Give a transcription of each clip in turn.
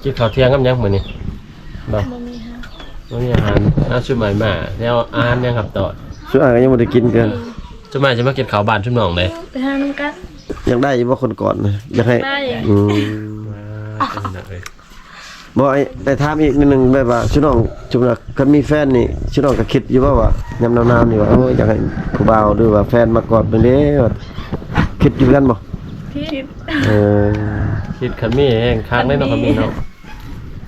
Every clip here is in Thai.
กินข้าวเที่ยงกับยังมื้อนี้บ่ บ่มีฮะ บ่มีอาหารชุดใหม่มาแล้วอาหารยังครับต่อ ช่วยก็ยังบ่ได้กินกัน ชุดใหม่จะมากินข้าวบ้านชุดน้องเลย ไปหาน้ำกัน อยากได้อยู่บ่คนก่อนนะอยากให้ ได้ อืม เป็นจังได๋ บ่ไอ้แต่ถามอีกนิดนึงแบบว่าชุน้องจุ่มน่ะคันมีแฟนนี่ชุน้องก็คิดอยู่ว่ายามหนาวๆนี่ว่าโอ้ยอยากให้ผู้บ่าวหรือว่าแฟนมากอดไปเด้ว่าคิดอยู่กันบ่ คิด เออ คิดคันมีแห้งค้างได้เนาะคันมีเนาะ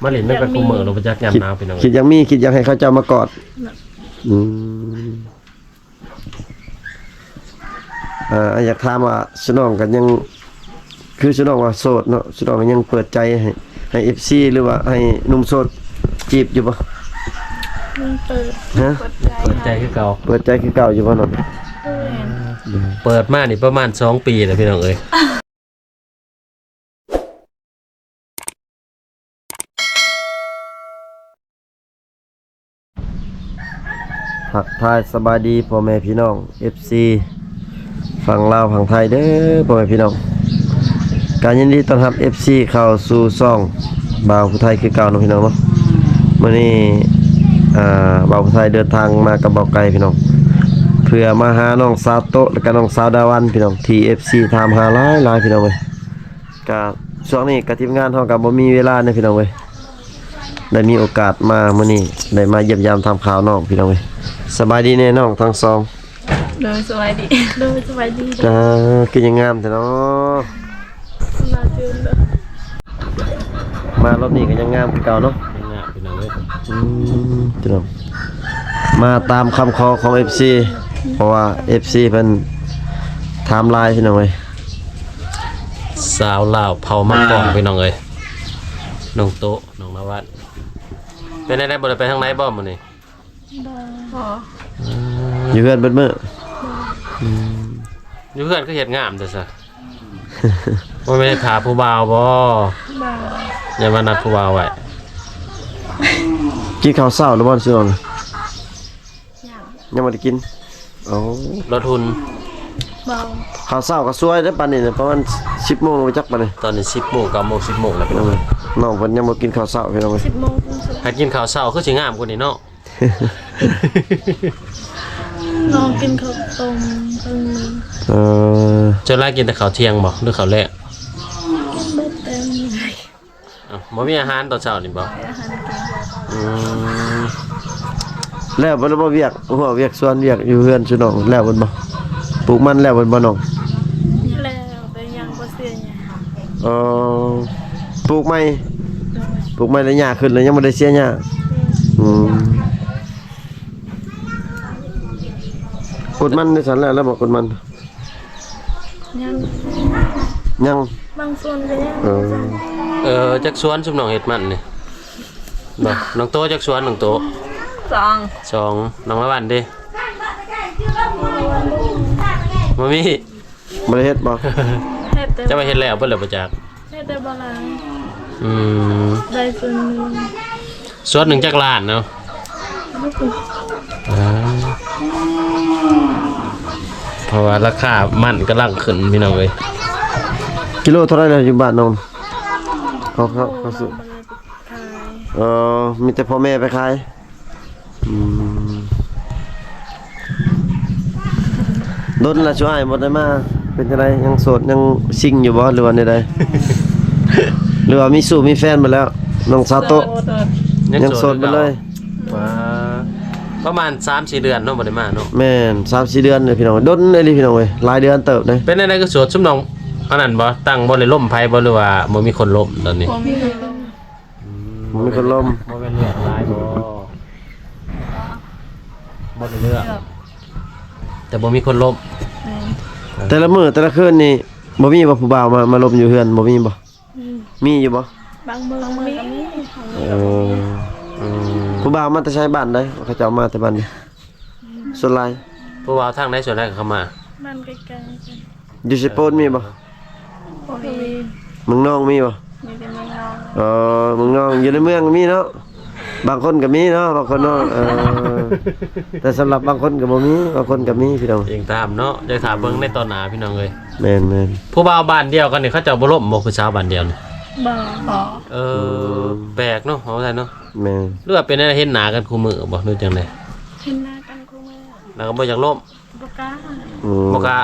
มาเล่นนำกันคุมื้อเราบ่จักยามหนาวพี่น้อง คิดอยากให้เขาเจ้ามากอดอืมอยากถามว่าชุน้องกันยังคือชุน้องว่าโสดเนาะชุน้องก็ยังเปิดใจให้ FC หรือว่าให้หนุ่มโสดจีบอยู่บ่ มันเปิด ฮะ เปิดใจคือเก่า เปิดใจคือเก่าอยู่บ่เนาะ เปิดมานี่ประมาณ2ปีแล้วพี่น้องเอ้ย ทักทายสบายดีพ่อแม่พี่น้อง FC ฝั่งลาวฝั่งไทยเด้อพ่อแม่พี่น้องการยินดีต้อนรับ FC เข้าสู่ช่องบ่าวผู้ไทยคือเก่าเนาะพี่น้องเนาะมื้อนี้บ่าวผู้ไทยเดินทางมากับบ่าวไก่พี่น้องเพื่อมาหาน้องสาวโตะและก็น้องสาวดาวันพี่น้องที่ FC ถามหาหลายพี่น้องเว้ยก็ช่วงนี้ก็ทีมงานเฮาก็บ่มีเวลาเด้อพี่น้องเว้ยได้มีโอกาสมามื้อนี้ได้มาเยี่ยมยามทำข่าวน้องพี่น้องเว้ยสบายดีแน่น้องทั้งสอง โดยสบายดีโดยสบายดี คือยังงามแต่เนาะ มาเจอเลย มารอบนี้ก็ยังงามคือเก่าเนาะ งามพี่น้องเอ้ย พี่น้องมาตามคำขอของ FC เพราะว่า FC เพิ่นไทม์ไลน์พี่น้องเอ้ย สาวลาวเผามังกรพี่น้องเอ้ยน้องโตะน้องนวัดเป็นได้บ่ได้ไปทางไหนบ่มื้อนี้ พอ อยู่เพื่อนเบิดมื้อ อยู่เพื่อนก็เฮ็ดงามแต่ซะ ว่าไม่ได้ถามผู้บ่าวบ่ บ่าว อย่ามานัดผู้บ่าวไว้ กินข้าวเช้าหรือบ่ซื่อน้อง อย่าง ยังบ่ได้กินอ๋อ รถทุน เบา ข้าวเช้าก็สวยเด้อปานนี้เนี่ยประมาณ 10:00 นไปจักปานนี้ ตอนนี้ 10 โมง 9 โมง 10 โมงแล้วพี่น้อง น้องเพิ่นยังบ่กินข้าวเช้าพี่น้องเอ้ย 10 โมงถึง10 ถ้ากินข้าวเช้าคือสิงามกว่านี้เนาะ น้องกินข้าวต้มครึ่งนึง เออ จนแรกกินแต่ข้าวเที่ยงบ่หรือข้าวแลก กินเบิดเต็มเลย อ้าวบ่มีอาหารตอนเช้านี่บ่ อาหารกิน อืม แล้วบ่ได้บ่เวียกหัวเวียกส่วนเวียกอยู่เพื่อนซุน้องแล้วเพิ่นบ่ปลูกมันแล้วเพิ่นบ่น้อง แล้วแต่ยังบ่เสียหยัง เออปลูกไม้แล้วหญ้าขึ้นแล้วยังบ่ได้เสียหญ้าอืมกดมันได้สันแล้วบอกกดมัน ยัง ยัง บางส่วนก็ยัง จักสวนซุมน้องเฮ็ดมันนี่บ่น้องโตจักสวนน้องโต สอง สองน้องละวันเด้บ่มี บ่ได้เฮ็ดบ่ เฮ็ดแต่ จะไปเฮ็ดแล้วเพิ่นแล้วบ่จัก เฮ็ดแต่บ่หลาย อืม ได้ส่วนหนึง สวนหนึ่งจักล้านเนาะเพราะว่าราคามันกำลังขึ้นพี่น้องเอ้ย กิโลเท่าไหร่แล้วอยู่บ้านน้องเขา โอ้ ซื้อ บ่ได้ขาย มีแต่พ่อแม่ไปขายอืมโดนละช่วยบ่ได้มาเป็นจังไดยังโสดยังซิงอยู่บ่หรือว่าใดๆหรือว่ามีสู่มีแฟนหมดแล้วน้องซาโตะยังโสดไปเลย ว่าประมาณ 3-4 เดือนเนาะบ่ได้มาเนาะ แม่น3-4 เดือนเลยพี่น้องดนเลยพี่น้องเว้ยหลายเดือนเติบเลย เป็นอะไรก็โสดซุมน้องอันนั้นบ่ตั้งบ่ได้ล่มไผบ่หรือว่าบ่มีคนล่มตอนนี้ บ่มีเงิน มีคนลม บ่เป็นเลือกหลายบ่บ่ได้เลือกแต่บ่มีคนล่ม แต่ละมื้อแต่ละคืนนี่บ่มีบ่ผู้บ่าวมาลมอยู่เฮือนบ่มีบ่มีอยู่บ่ บางมื้อก็มี เออผู้บ่าวมาแต่ใช้บ้านได้เขาจะเอามาแต่บ้านนี่ส่วนหลาย ผู้ว่าทางใดส่วนใดก็เข้ามา มันใกล้ๆกัน อยู่สิโปนมีบ่ บ่มี เมืองนองมีบ่ มีแต่เมืองนอก เมืองนองอยู่ในเมืองก็มีเนาะบางคนก็มีเนาะบางคนเนาะแต่สำหรับบางคนก็บ่มีบางคนก็มีพี่น้อง เองตามเนาะจะถามเบิ่งในตอนหน้าพี่น้องเอ้ย แม่น ผู้บ่าวบ้านเดียวกันนี่เขาเจ้าบ่ล่มบ่คือสาวบ้านเดียวนี่ บ บ่ เออแปลกเนาะเฮาได้เนาะ แม่น หรือว่าเป็นอะไรเห็นหน้ากันคู่มือบ่หรือจังได๋ เห็นหน้ากันคู่มือ แล้วก็บ่อยากล่ม บ่กล้า บ่กล้า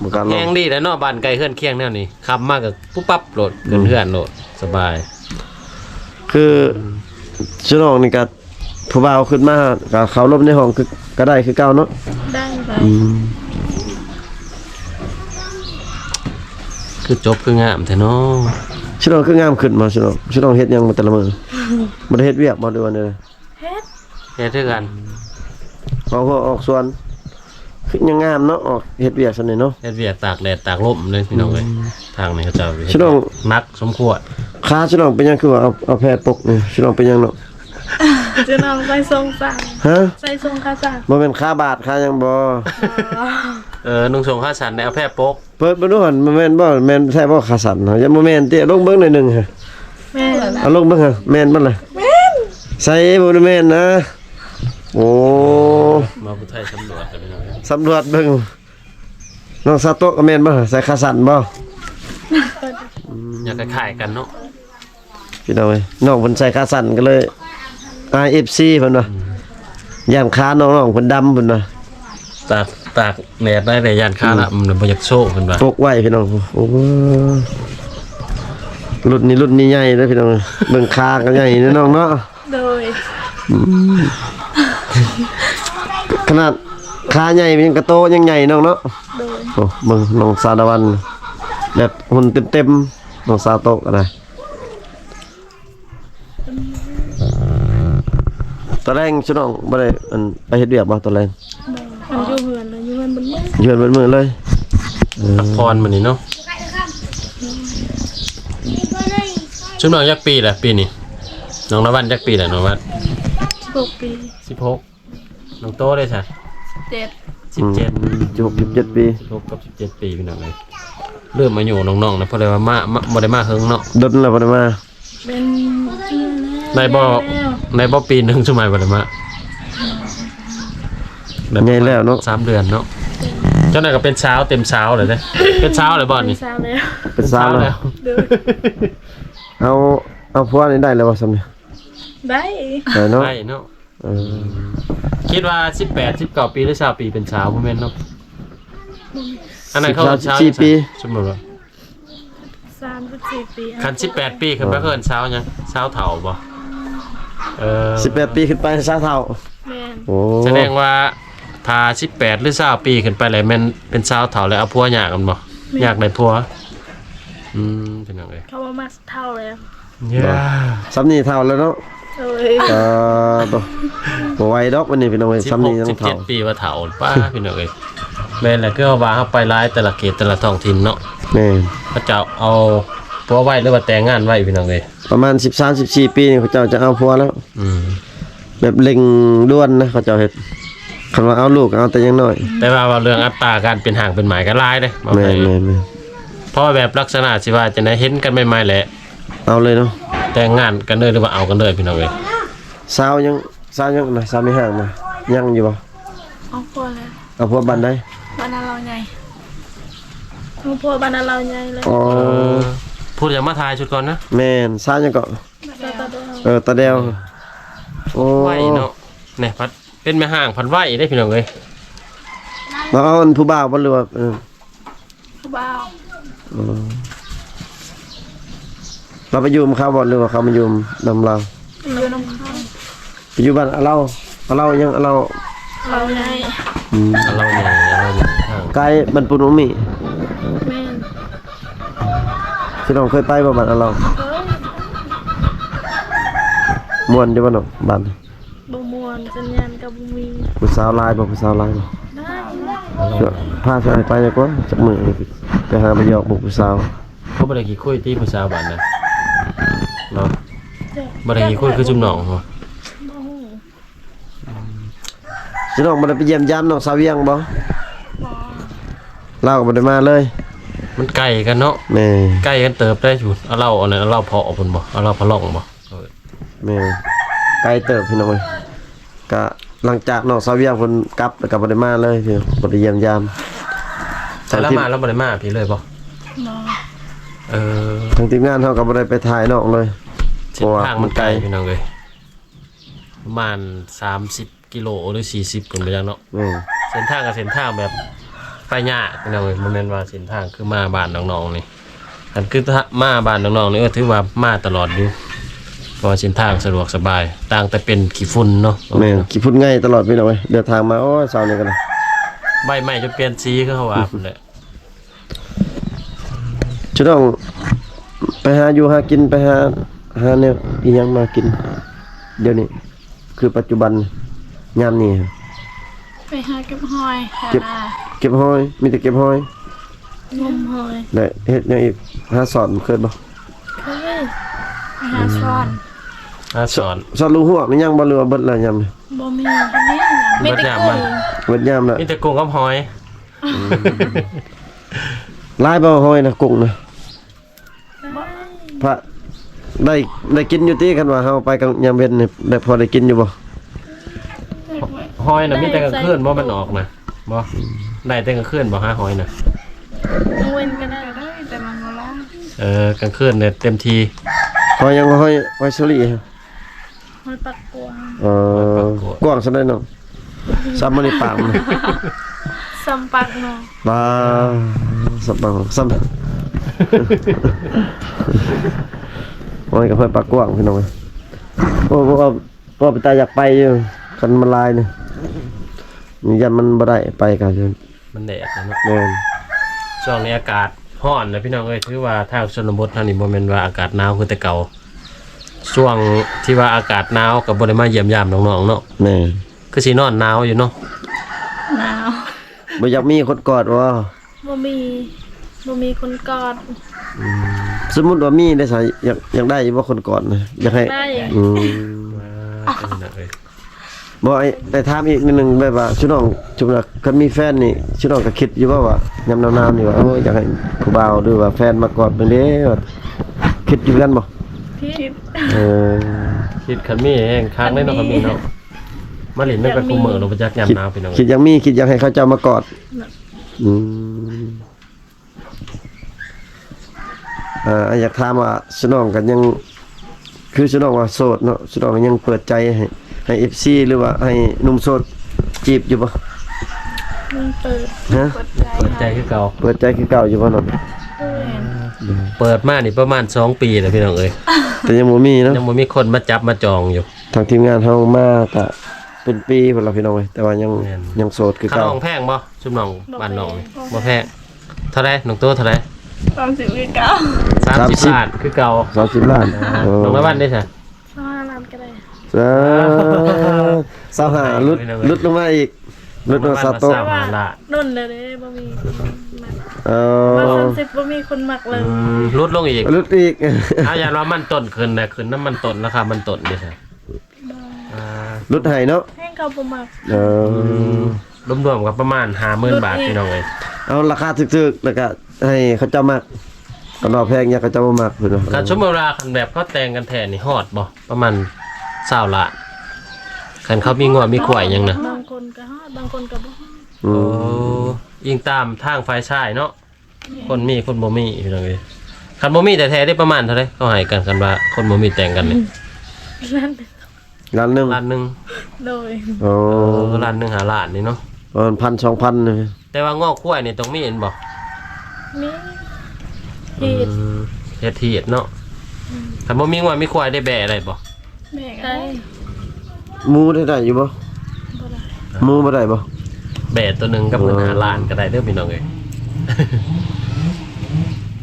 บ่กล้าล แฮ ง งดีแหล้วเนาะบ้านไกลเฮือนเคียงแนวนี้ขับมาก็ปุ๊บปั๊บโหลดขึ้นเฮือนโหลดสบาย คือชุน้องนี่ก็ผู้บ่าวขึ้นมาก็เข้าลบในห้องคือก็ได้คือเก่าเนาะ ได้ไป คือจบคืองามแท้เนาะ ชุน้องคืองามขึ้นมาชุน้องเฮ็ดหยังมาแต่ละมื้อบ่ได้เฮ็ดเวียกบ่ด้วยนี่ เฮ็ด เฮ็ดคือกัน ออกสวนคือยังงามเนาะออกเฮ็ดเวียกซั่นนี่เนาะ เฮ็ดเวียกตากแดดตากลมเลยพี่น้องเอ้ยทางนี้เขาเจ้าเฮ็ด ชุน้อง นักสมควร ขาชุน้องเป็นหยังคือว่าเอาแพรปกนี่ชุน้องเป็นหยังเนาะ จะนำไปส่งสั่ง ฮะ ใส่ส่งค่าสั่ง บ่แม่นขาบาดขาหยังบ่ นุ่งส่งข้าสันในเอาแพร่ปก เปิดบ่ดูหั่นบ่แม่นบ่แม่นใช่บ่ขาสั่นเนาะยังบ่แม่นติลงเบิ่งหน่อยหนึงฮะ แม่ เอาลงเบิ่งฮะแม่นบ่ล่ะแม่นใส่บ่ได้แม่นนะโอ้ มาผู้ไทยสำรวจกันพี่น้องเอ้ย สำรวจเบิ่งน้องซาโตะก็แม่นบ่ใส่ขาสั่นบ่ อยากคล้ายๆกันเนาะ พี่น้องเอ้ยน้องเพิ่นใส่ขาสั่นก็เลย IFC เพิ่นว่าย่านขาน้องๆเพิ่นดำเพิ่นว่า ตากแดดได้แต่ยานค้าละมันบ่อยากโชว์เพิ่นว่า ปกไว้พี่น้องโอ้รุ่นนี้ใหญ่เด้อพี่น้องเบิ่งขาก็ใหญ่เด้อน้องเนาะ โดย ขนาดขาใหญ่มันยังกระโตยังใหญ่น้องเนาะ โดย โอ้เบิ่งน้องสาดาวันแบบหุ่นเต็มๆน้องซาโตะก็ได้ตอนแรกชุน้องบ่ได้อันไปเฮ็ดเวียกบ่ตอนแรก มันอยู่เหือนเลยอยู่เหือนบนมือ ยืนเบิดมื้อเลย พักพรมื้อนี้เนาะชุดน้องยักปีแหละปีนี้น้องนวันยักปีแหละน้องนวัน 16 ปี 16น้องโตได้ซะ 7 17 17ปี 16กับ17ปีพี่น้องเอ้ยเริ่มมาอยู่น้องๆนะเพราะเลยว่ามาบ่ได้มาเฮิงเนาะ ดนแล้วบ่ได้มา เป็น ในบ่ปีหนึงสมัยบ่ได้มา ใหญ่แล้วเนาะ 3 เดือนเนาะเจ้าน่ะก็เป็นสาวเต็มสาวเลยเด้เป็นสาวเลยบ่นี่ สาวแล้ว เป็นสาวแล้ว โดย เอาผัวนี่ได้แล้วบ่ซั่นนี่ ได้ ได้เนาะ ได้เนาะ เออ คิดว่า18 19ปีหรือ20ปีเป็นสาวบ่แม่นเนาะอันนั้นเขาสาว 14ปี สมมุติว่า 34 ปี คัน18 ปีขึ้นไปเพิ่นสาวหยังสาวเฒ่าบ่18ปีขึ้นไปสาวเฒ่า แม่น โอ้ แสดงว่าถ้า18หรือ20ปีขึ้นไปแล้วแม่นเป็นสาวเฒ่าแล้วเอาผัวยากกันบ่ยากได้ผัวเป็นจังได๋ เขาว่ามาเท่าแล้ว ย่า ซ้ำนี่เฒ่าแล้วเนาะ โดย ตัวบ่ไหวดอกวันนี้พี่น้องเอ้ยซ้ำนี่ต้องเฒ่า 17ปีว่าเฒ่าป้าพี่น้องเอ้ยแม่นแหละคือว่าเฮาไปหลายแต่ละเขตแต่ละท้องถิ่นเนาะ แม่น พระเจ้าเอาผัวไว้หรือว่าแต่งงานไว้พี่น้องเอ้ย ประมาณ13-14ปีนี่เขาเจ้าจะเอาผัวแล้ว แบบเร่งด่วนนะเขาเจ้าเฮ็ดคันว่าเอาลูกเอาแต่ยังน้อย แต่ว่าเรื่องอัตราการเป็นห่างเป็นหมายก็หลายเด้บ่ แม่ ให้ น เพราะว่าแบบลักษณะสิว่าจะได้เห็นกันใหม่ๆแหละ เอาเลยเนาะ แต่งงานกันเลยหรือว่าเอากันเลยพี่น้องเอ้ย สาวยังนะสาวไม่ห่างนะยังอยู่บ่ เอาพวแล้ว เอาผัวบันได้ บ้านเราใหญ่เอาพวบ้านเราใหญ่เลย อ๋อ พูดอย่างมาทายชุดก่อนนะ แม่นสาวยังก็ ตาตาเดียว ตาแดวโอ้ ไหวเนาะเนี่ยพัดเป็นแม่ห่างพันไหวได้พี่น้องเอ้ย เราเอาอันผู้บ่าวบ่หรือว่าผู้บ่าว เราไปอยู่กับเขาบ่หรือว่าเขามาอยู่นำเรา อยู่น้ำข้าว ไปอยู่บ้านเรายังเรา เราใหญ่ เอาเราใหญ่เอาเราใหญ่ห่าง ไกลบ้านปุนุมี แม่น พี่น้องเคยไปบ่บ้านเรา เอ้ย ม่วนอยู่บ่เนาะบ้าน บ่ม่วนสัญญาณกับบ่มี ผู้สาวหลายบ่ผู้สาวหลายบ่ ได้ พาชายไปดีกว่าจักมื้อไปหาไปหยอกบุกผู้สาว เขาบ่ได้กี่คุยตีผู้สาวบ้านนะเนาะบ่ได้กี่คุยคือจุ่มหนองเหรอ บ่ฮู้ พี่น้องบ่ได้ไปเยี่ยมยามน้องสาวเวียงบ่ บ่ เราก็บ่ได้มาเลย มันไกลกันเนาะ แม่ ใกล้กันเติบได้อยู่เอาเราเอาไหนเอาเราเพาะพุ่นบ่เอาเราพะล่องบ่ แม่ไกลเติบพี่น้องเอ้ยก็หลังจากน้องสาวเวียงเพิ่นกลับแล้วก็บ่ได้มาเลยพี่น้องบ่ได้เยี่ยมยาม แต่ละมาแล้วบ่ได้มาพี่เลยบ่ บ่ เออ ทางทีมงานเฮาก็บ่ได้ไปถ่ายนอกเลย เส้นทางมันไกลพี่น้องเอ้ยประมาณ30 กิโลหรือ40คนไปจังเนาะ เส้นทางกับเส้นทางแบบไปยากพี่น้องเอ้ยบ่แม่นว่าเส้นทางคือมาบ้านน้องๆนี่อันคือถ้ามาบ้านน้องๆนี่ก็ถือว่ามาตลอดอยู่เพราะว่าเส้นทางสะดวกสบายต่างแต่เป็นขี้ฝุ่นเนาะ แม่นขี่พุ่นง่ายตลอดพี่น้องเอ้ยเดินทางมาโอ้ยเช้านี้กันนะ ใบไม้จะเปลี่ยนสีคือเขาว่าพุ่นแหละ จะต้องไปหาอยู่หากินไปหาแนวอีหยังมากิน เดี๋ยวนี้คือปัจจุบันยามนี้ ไปหาเก็บหอยหา เก็บหอยมีแต่เก็บหอย งมหอย และเฮ็ดหยังอีกหาสอนเคยบ่ เคยไปหาซ่อน สอน สอนลูกหัวกนี่ยังบ่เรือว่าเบิดแล้วยามนี้ บ่มีอันนี้ไม่ได้ เบิดยามมั กุ้ น ง เบิดยามแล้ว มีแต่กุ้งกับหอย หลายบ่หอยนะกุ้งนะพระได้กินอยู่ติคันว่าเฮาไปกลางยามเว้นนี่ได้พอได้กินอยู่บ่ หอยน่ะมีแต่กลางคืนบ่มันออกนะบ่ได้แต่กลางคืนบ่หาหอยน่ะ ต้องเว้นก็ได้แต่มันบ่ล่ะ กลางคืนเนี่ยเต็มที หอยยังหอยสลี หอยปักกวาง กว้างซะได้เนาะซ้ำมันในปากมัน ซัมปักเนาะ ปลาสับปังซ้ำหอยกับหอยปากกว้างพี่น้องโอ้ว่าไปตายอยากไปอยู่คันมันลายนี่ยันมันบ่ได้ไปกันจน มันแดดนะเนาะ แม่น ช่วงนี้อากาศร้อนนะพี่น้องเอ้ยถือว่าทางชนบททางนี้บ่แม่นว่าอากาศหนาวคือแต่เก่าช่วงที่ว่าอากาศหนาวก็บ่ได้มาเยี่ยมยามน้องๆเนาะ แม่น คือสินอนหนาวอยู่เนาะ หนาว บ่อยากมีคนกอดว่า บ่มีคนกอด สมมุติว่ามีได้ซะอยากได้บ่คนกอดนะอยากให้ ได้ อืม เป็นจังได๋เอ้ย บ่ไอ้ถามอีกนิดนึงแบบว่าชุน้องชุน้องคันมีแฟนนี่ชุน้องก็คิดอยู่ว่ายามหนาวๆนี่ว่าอยากให้ผู้บ่าวหรือว่าแฟนมากอดไปเด้ว่าคิดอยู่กันบ่ คิด เออ คิดคันมีแห้งค้างได้เนาะคันมีเนาะมาเล่นนำกันคุมมื้อเราบ่จักยามหนาวพี่น้อง คิดยังมีคิดอยากให้เขาเจ้ามากอดอืมอยากถามว่าชุน้องกันยังคือชุน้องว่าโสดเนาะชุน้องยังเปิดใจให้ FC หรือว่าให้หนุ่มโสดจีบอยู่บ่ มันเปิด ฮะ เปิดใจ เปิดใจคือเก่า เปิดใจคือเก่าอยู่บ่เนาะ เปิดมานี่ประมาณ2 ปีแล้วพี่น้องเอ้ย แต่ยังบ่มีเนาะ ยังบ่มีคนมาจับมาจองอยู่ ทางทีมงานเฮามาก็เป็นปีพุ่นล่ะพี่น้องเอ้ยแต่ว่ายัง แม่น ยังโสดคือ ค่า เก่า น้องแพงบ่ชุมน้องบ้านน้องนี่บ่แพงเท่าไหร่น้องโตเท่าไหร่ 30คือเก่า 30บาทคือเก่า 30ล้าน น้องละวันได้ซะ 5ล้านก็ได้ สาวหาลุดลงมาอีกลุดลงซาโตะ สาวหาละ นุ่นเลยเด้บ่มีมัก เอ มา อ 30บ่มีคนมักเลย ลดลงอีก ลุดอีก เอาอย่างว่ามันต้นขึ้นนะขึ้นน้ำมันต้นราคามันต้นดิซะอ่า ลุดให้เนาะ ให้เขาบ่มัก เออ รวมๆกับประมาณ50,000 บาทพี่น้องเอ้ย เอาราคาถึกๆแล้วก็ให้เขาเจ้ามากก็ดอกแพงเนี่ยเขาเจ้าบ่มากเพิ่นว่า การชมเวลาคันแบบเขาแต่งกันแท้นี่ฮอดบ่ประมาณ20ล้านคันเขามีงวดมีขวายหยังนะ บางคนก็ฮอดบางคนก็บ่ฮอด อื โอ้ ม ยิงตามทางฝ่ายชายเนาะคนมีคนบ่มีพี่น้องเอ้ยคันบ่มีแต่แท้ได้ประมาณเท่าไหร่เขาให้กันกันว่าคนบ่มีแต่งกันนี่ นั่น ล้านหนึง ล้านหนึง โดย โอ้ ล้านหนึงหาล้านนี่เนาะ ประมาณ 1,000-2,000นี่ แต่ว่างอกขวายนี่ต้องมีเห็นบ่ มีเฮ็ด เฮ็ดที่เฮ็ดเนาะคันบ่มีงวดมีควายได้แบะได้บ่ แม่ก็ได้ หมูได้อยู่บ่ บ่ได้ หมูบ่ได้บ่ แบะตัวหนึงกับเงินหาล้านก็ได้เด้อพี่น้องเอ้ย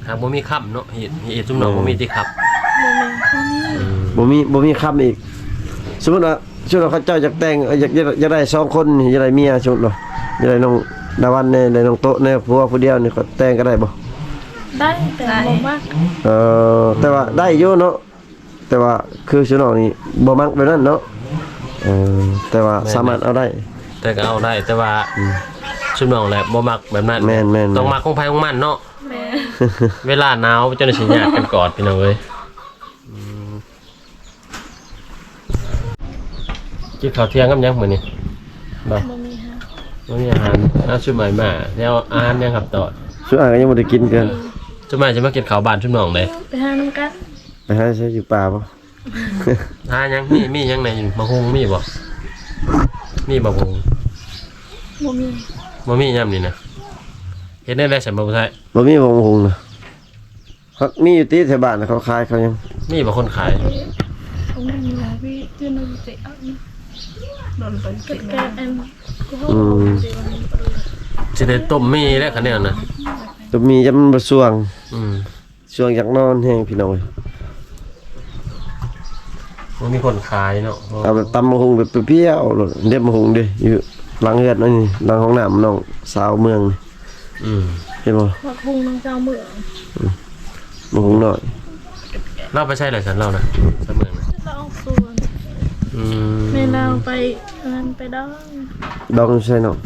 หากบ่มีค้ำเนาะเฮ็ดซุมน้องบ่มีที่ค้ำ บ่มีบ่มี บ่มีคำอีกสมมุติว่าช่วงเขาเจ้าอยากแต่งอยากได้2คนอยากได้เมียชุดเนาะอยากได้น้องดาวันเนี่ยได้น้องโตะเนี่ยผัวผู้เดียวนี่เขาแต่งก็ได้บ่ ได้แต่บ่มัก แต่ว่าได้อยู่เนาะแต่ว่าคือชุดน้องนี่บ่มักแบบนั้นเนาะแต่ว่าสามารถเอาได้ แต่ก็เอาได้แต่ว่าซุมน้องแหละบ่มักแบบนั้น แม่นๆ ต้องมักของไผของมันเนาะ แม่ เวลาหนาวจนสิยากกันกอดพี่น้องเอ้ยกินข้าวเที่ยงกับหยังมื้อนี้บ่ บ่มีฮะ บ่มีอาหารชุดใหม่มาแล้วอาหารยังครับต่อ ชุดอ่านก็ยังบ่ได้กินกัน จะมาจะมากินข้าวบ้านชุมน้องเลย ไปหาน้ำกัน ไปหาใช้อยู่ป่าบ่ หายังมียังไหนมะฮงมีบ่มีมะฮง บ่มี บ่มีย่ำนี่นะเห็นได้แล้วฉันบ่ใช่ บ่มีวงหงนะฮักมีอยู่ที่แถวบ้านน่ะเขาขายเขายัง มีบ่คนขาย เขาไม่มีหาพี่ที่นนเตะอันโดนเป็นแกอันก็เขาเตะวัน สิได้ต้มมีแล้วคันเนี้ยนะ จะมีจะมันบ่สวง อืม สวงจากนอนแห้งพี่น้องเอ้ย บ่มีคนขายเนาะ เอาแบบตำมะฮงแบบเปรี้ยวๆโลดเด็บมะฮงดิอยู่หลังเฮือนนั่นนี่หลังห้องน้ำน้องสาวเมืองนี่ อืม เห็นบ่ ว่าคุงน้องเจ้าเมือง มะฮงน้อย เราไปใช่เลยฉันเรานะเสมอนะ เราเอาส่วน อืม แม่เราไปงานไปดอง ดองใช่น้อง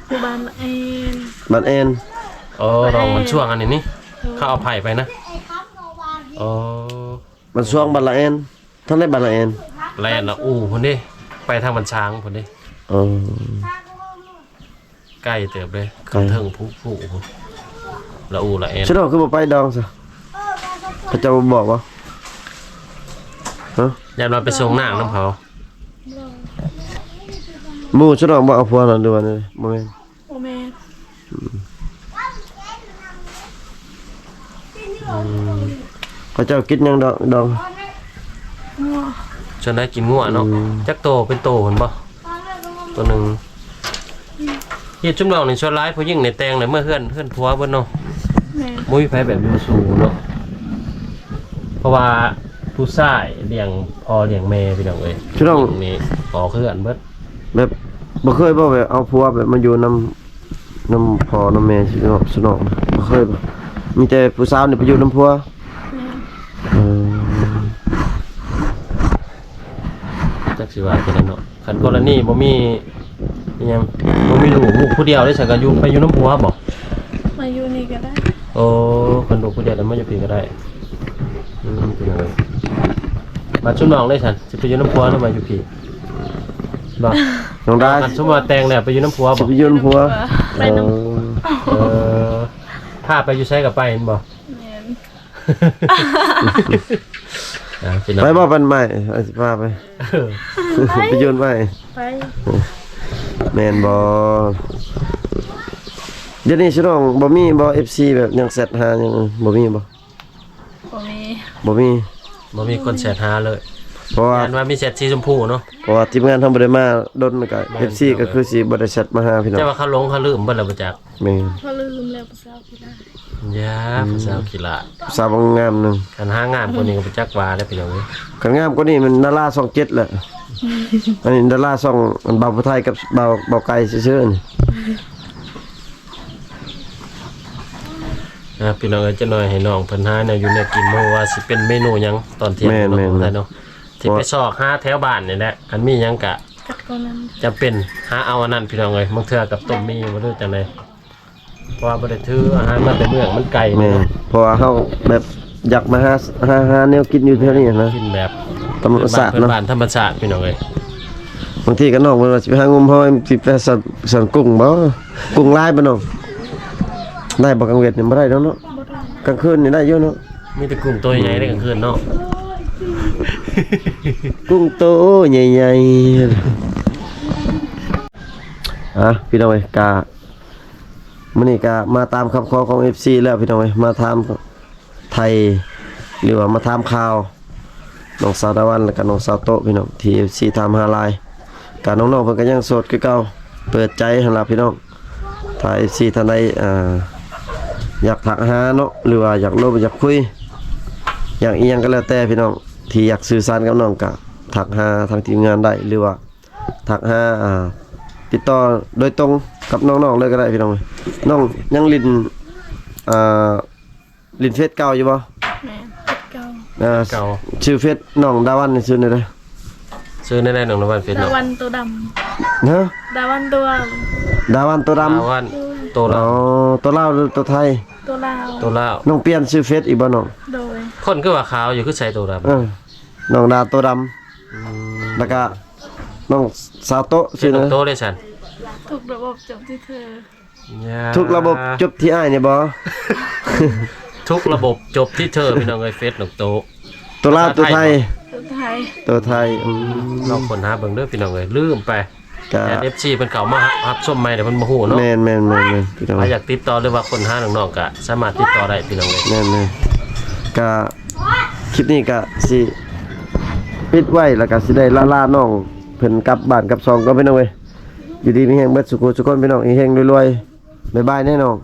อยู่บ้านเอ็น บ้านแอน อ๋อลองมันช่วงอันนี้นี่เขาเอาไผ่ไปนะอ๋อ มันสวงบ้านละแอนท่านได้บ้านละแอน แลนด์ละอู้พุ่นดิไปทางบันช้างพุ่นดิ อ๋อ ใกล้เติบเลย ใกล้ เทิงผู้ละอูละเอ็น ฉันเอาคือบ่ไปดองซะพระเจ้าบอกว่าฮะ ยันมาไปส่งนางน้ำเขา หมู่ฉันเอาบ่เอาผัวนั่นด้วยนี่บ่แม่น โอแม่ พระเจ้ากินหยังดอง งัว จนได้กินงัวเนาะ อืม จักโตเป็นโตเห็นปะตัวหนึ่งเฮ็ดจุ่มเราในชวนร้ายผู้ยิ่งในแตงเลยเมื่อเฮือนผัวเบิ่นเนาะ แม่ มุ้ยไผแบบอยู่สูเนาะเพราะว่าผู้ชายเลี้ยงพ่อเลี้ยงแม่พี่น้องเอ้ย ฉันเอา นี่ขอเฮือนเบิด แบบบ่เคยบ่แบบเอาผัวแบบมาอยู่นำพ่อนำแม่สิเนาะสนองบ่เคยบ่มีแต่ผู้สาวนี่ไปอยู่นำผัว แม่ เออ จักสิว่าจังได๋เนาะคันกรณีบ่มีอิหยังบ่มีลูกผู้เดียวได้ฉันก็อยู่ไปอยู่น้ำผัวบ่ มาอยู่นี่ก็ได้ โอ้คนดูผู้เดียวแล้วมาอยู่พี่ก็ได้เป็นอะไรมาชุบน้องได้ฉันจะไปอยู่น้ำพัวแล้วมาอยู่พี่บอก น้องดา กันชุบมาแตงเนี่ยไปอยู่น้ำพัวบ สิ อก ไปอยู่นำผัว ไปน้ เออถ้าไปอยู่ใช้กับไปเห็นบอก ำแม่น พี่น้อง ไปบ่ปันใหม่เอาสิพาไป เออ ไปอยู่นใหม่ ไป แม่นบ่เดี๋ยวนี้สิน้องบ่มีบ่ FC แบบยังเซตหายังบ่มีบ่ บ่มี บ่มี มันมีคนแชร์หาเลย เพราะว่า งานว่ามีแชร์สีชมพูเนาะ เพราะว่าทีมงานทำบ่ได้มาดนก็ FC ก็คือสิบ่ได้แชทมาหาพี่น้อง แต่ว่าเขาลงเขาลืมเบิ่นแล้วบ่จัก แม่น พอลืมแล้วภาษาพี่ได้ ยาภาษาขีละ สาวงามหนึง กันหางานคนนี้ก็บ่จักว่าได้พี่น้องเอ้ย คันงามกว่านี้มันดาราช่อง7แหละอันนี้ดาราช่องอันบ่าวผู้ไทยกับบ่าวไก่ซื่อๆนี่ พี่น้องเอ้ยจะหน่อยให้น้องเพิ่นหาแนวอยู่แนวกินบ่ว่าสิเป็นเมนูหยังตอนเที่ยงเนาะได้เนาะที่ไปซอกหาแถวบ้านนี่แหละคันมีหยังกะ กัดก่อนนั้น จำเป็นหาเอาอันนั้นพี่น้องเอ้ยบางเทื่อกับต้มมีบ่รู้จังได๋เพราะว่าบ่ได้ถืออาหารมาแต่เมืองมันไกล แม่ เนาะ เพราะว่าเฮาแบบอยากมาหาแนวกินอยู่แถวนี้นะ กินแบบ ธรรมชาติ เนาะ เนาะ บ้านธรรมชาติพี่น้องเอ้ย บางทีก็น้องเพิ่นว่าสิไปหางมหอยสิไปสั่นกุ้งบ่กุ้งลายบ่น้องได้บ่กลางเวทนี่บ่ได้แล้วเนาะ บ่ได้ กลางคืนนี่ได้อยู่เนาะ มีแต่กุ้งตัวใหญ่ได้กลางคืนเนาะ กุ้งโตใหญ่ๆพี่น้องเอ้ยกะมื้อนี้ก็มาตามคำขอของ FC แล้วพี่น้องเอ้ยมาถามไทยหรือว่ามาถามข่าวน้องสาวตะวันแล้วก็น้องสาวโตะพี่น้องที่ FC ถามหาหลายกะน้องๆเพิ่นก็ยังโสดคือเก่าเปิดใจหั่นล่ะพี่น้องถ้า FC ท่านใดอยากทักหาเนาะหรือว่าอยากลบอยากคุยอยากอีหยังก็แล้วแต่พี่น้องที่อยากสื่อสารกับน้องก็ทักหาทางทีมงานได้หรือว่าทักหาติดต่อโดยตรงกับน้องๆเลยก็ได้พี่น้องน้องยังลินลินเฟซเก่าอยู่บ่ แม่นกัดเก่า เก่า ชื่อเฟซน้องดาวันนี่ชื่อได้ ซื้อได้ๆน้องละวันเฟซ ดา เนาะ วันตัวด ฮะ ำดาวันตัว ดาวันตัวดำ ลาวันโต อ๋ แล้ อ ว ตัวลาวหรือตัวไทย ตัวลาว โตแล้ว น้องเปลี่ยนชื่อเฟซอีกบ่น้อง โดย คนคือว่าขาวอยู่คือใส่ตัวดำ น้องดาตัวดำแล้วก็น้องสาวโตะ ชื่ ชื่ อ อ โต นะ ได้ฉัน ถูกระบบจบที่เธอ ทุกระบบจบที่อ้ายเนี่ยบ่ ทุกระบบจบที่เธอพี่น้องเอ้ยเฟซนกโต ตัวลาวตัวไทย ตัวไทย ตัวไทย ลองคนหาเบิ่งเด้อพี่น้องเอ้ยลืมไป กะ แต่ FC เพิ่นเข้ามารับชมใหม่เดี๋ยวเพิ่นบ่ฮู้เนาะ แม่นพี่น้อง ถ้าอยากติดต่อหรือว่าคนหาน้องๆก็สามารถติดต่อได้พี่น้องเอ้ย แม่นกะคลิปนี้กะสิปิดไว้แล้วก็สิได้ล่าน้องเพิ่นกลับบ้านกลับซองก็พี่น้องเว้ยอยู่ดีมีแฮงเบิดสุขสุขคนพี่น้องอีแฮงรวยๆบ๊ายบายแน่น้อง